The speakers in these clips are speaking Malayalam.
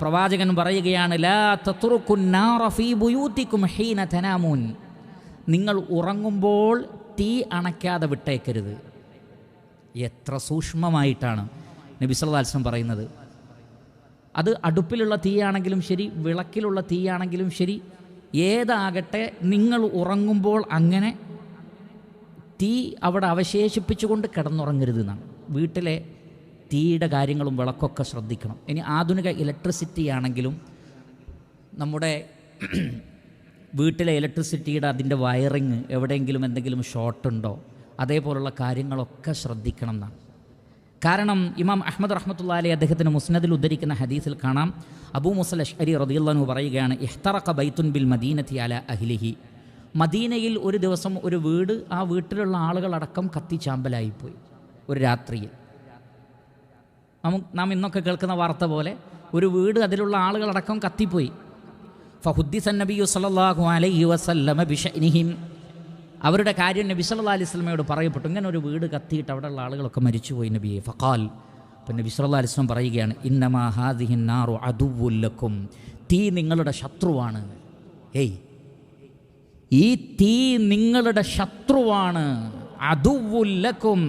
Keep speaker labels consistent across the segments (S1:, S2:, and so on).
S1: പ്രവാചകൻ പറയുകയാണ്, ലാ തത്റുക്കുൻ നാറ ഫീ ബുയൂതികും ഹീന തനാമൂൻ. നിങ്ങൾ ഉറങ്ങുമ്പോൾ തീ അണയ്ക്കാതെ വിട്ടേക്കരുത്. എത്ര സൂക്ഷ്മമായിട്ടാണ് നബി സല്ലല്ലാഹു അലൈഹി വസല്ലം പറയുന്നത്. അത് അടുപ്പിലുള്ള തീയാണെങ്കിലും ശരി, വിളക്കിലുള്ള തീയാണെങ്കിലും ശരി, ഏതാകട്ടെ, നിങ്ങൾ ഉറങ്ങുമ്പോൾ അങ്ങനെ തീ അവിടെ അവശേഷിപ്പിച്ചുകൊണ്ട് കിടന്നുറങ്ങരുത് എന്നാണ്. വീട്ടിലെ തീയുടെ കാര്യങ്ങളും വിളക്കൊക്കെ ശ്രദ്ധിക്കണം. ഇനി ആധുനിക ഇലക്ട്രിസിറ്റി ആണെങ്കിലും നമ്മുടെ വീട്ടിലെ ഇലക്ട്രിസിറ്റിയുടെ അതിൻ്റെ വയറിങ് എവിടെയെങ്കിലും എന്തെങ്കിലും ഷോർട്ടുണ്ടോ, അതേപോലുള്ള കാര്യങ്ങളൊക്കെ ശ്രദ്ധിക്കണം എന്നാണ്. കാരണം ഇമാം അഹ്മദ് റഹ്മത്തുള്ളാഹി അലൈഹി അദ്ദേഹത്തിന് മുസ്നദിൽ ഉദ്ധരിക്കുന്ന ഹദീസിൽ കാണാം, അബൂ മൂസ അശ്അരി റളിയല്ലാഹു അൻഹു പറയുകയാണ്, ഇഹ്തറഖ ബൈത്തുൻ ബിൽ മദീനത്തി അലാ അഹ്ലിഹി. മദീനയിൽ ഒരു ദിവസം ഒരു വീട്, ആ വീട്ടിലുള്ള ആളുകളടക്കം കത്തിച്ചാമ്പലായിപ്പോയി ഒരു രാത്രിയിൽ. നാം ഇന്നൊക്കെ കേൾക്കുന്ന വാർത്ത പോലെ ഒരു വീട്, അതിലുള്ള ആളുകളടക്കം കത്തിപ്പോയി. ഫഹുദ്ദിസ നബിയു സല്ലല്ലാഹു അലൈഹി വസല്ലമ ബിശഅനിഹിം. അവരുടെ കാര്യം നബി സല്ലല്ലാഹു അലൈഹി വസല്ലമയോട് പറയപ്പെട്ടു. ഇങ്ങനെ ഒരു വീട് കത്തിയിട്ട് അവിടെയുള്ള ആളുകളൊക്കെ മരിച്ചുപോയി നബിയെ. ഫഖാൽ, അപ്പം നബി സല്ലല്ലാഹു അലൈഹി വസല്ലം പറയുകയാണ്, ഇന്നമാ ഹാദിഹിൻ നാറു അദുവ്വുൽ ലക്കും. തീ നിങ്ങളുടെ ശത്രുവാണ്. ഈ തീ നിങ്ങളുടെ ശത്രുവാണ്. അദുവ്വുൽ ലക്കും.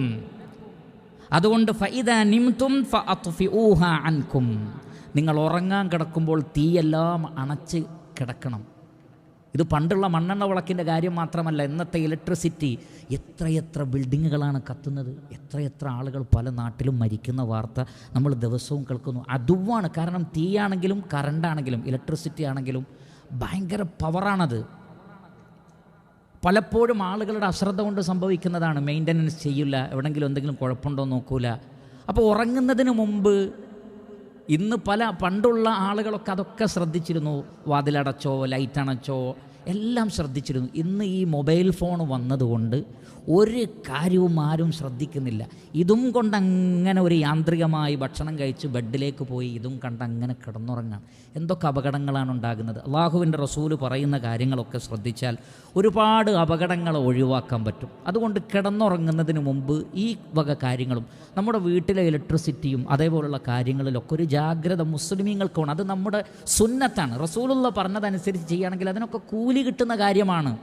S1: അതുകൊണ്ട് ഫഇദാ നിംതും ഫഅത്ഫിഊഹാ അൻകും. നിങ്ങൾ ഉറങ്ങാൻ കിടക്കുമ്പോൾ തീയെല്ലാം അണച്ച് കിടക്കണം. ഇത് പണ്ടുള്ള മണ്ണെണ്ണ വിളക്കിൻ്റെ കാര്യം മാത്രമല്ല, ഇന്നത്തെ ഇലക്ട്രിസിറ്റി എത്രയെത്ര ബിൽഡിങ്ങുകളാണ് കത്തുന്നത്, എത്രയെത്ര ആളുകൾ പല നാട്ടിലും മരിക്കുന്ന വാർത്ത നമ്മൾ ദിവസവും കേൾക്കുന്നു. അതുവാണ്. കാരണം തീയാണെങ്കിലും കറണ്ടാണെങ്കിലും ഇലക്ട്രിസിറ്റി ആണെങ്കിലും ഭയങ്കര പവറാണത്. പലപ്പോഴും ആളുകളുടെ അശ്രദ്ധ കൊണ്ട് സംഭവിക്കുന്നതാണ്. മെയിൻ്റനൻസ് ചെയ്യില്ല, എവിടെയെങ്കിലും എന്തെങ്കിലും കുഴപ്പമുണ്ടോ നോക്കൂല. അപ്പോൾ ഉറങ്ങുന്നതിന് മുമ്പ് ഇന്ന് പണ്ടുള്ള ആളുകളൊക്കെ അതൊക്കെ ശ്രദ്ധിച്ചിരുന്നു. വാതിലടച്ചോ ലൈറ്റ് അണച്ചോ എല്ലാം ശ്രദ്ധിച്ചിരുന്നു. ഇന്ന് ഈ മൊബൈൽ ഫോൺ വന്നതുകൊണ്ട് ഒരു കാര്യവും ആരും ശ്രദ്ധിക്കുന്നില്ല. ഇതും കൊണ്ടങ്ങനെ ഒരു യാന്ത്രികമായി ഭക്ഷണം കഴിച്ച് ബെഡിലേക്ക് പോയി ഇതും കണ്ടങ്ങനെ കിടന്നുറങ്ങാം. എന്തൊക്കെ അപകടങ്ങളാണ് ഉണ്ടാകുന്നത്. അള്ളാഹുവിൻ്റെ റസൂല് പറയുന്ന കാര്യങ്ങളൊക്കെ ശ്രദ്ധിച്ചാൽ ഒരുപാട് അപകടങ്ങൾ ഒഴിവാക്കാൻ പറ്റും. അതുകൊണ്ട് കിടന്നുറങ്ങുന്നതിന് മുമ്പ് ഈ വക കാര്യങ്ങളും നമ്മുടെ വീട്ടിലെ ഇലക്ട്രിസിറ്റിയും അതേപോലുള്ള കാര്യങ്ങളിലൊക്കെ ഒരു ജാഗ്രത മുസ്ലിമീങ്ങൾക്ക് വേണം. അത് നമ്മുടെ സുന്നത്താണ്. റസൂലുള്ള പറഞ്ഞതനുസരിച്ച് ചെയ്യുകയാണെങ്കിൽ അതിനൊക്കെ കൂലി കിട്ടുന്ന കാര്യമാണ്.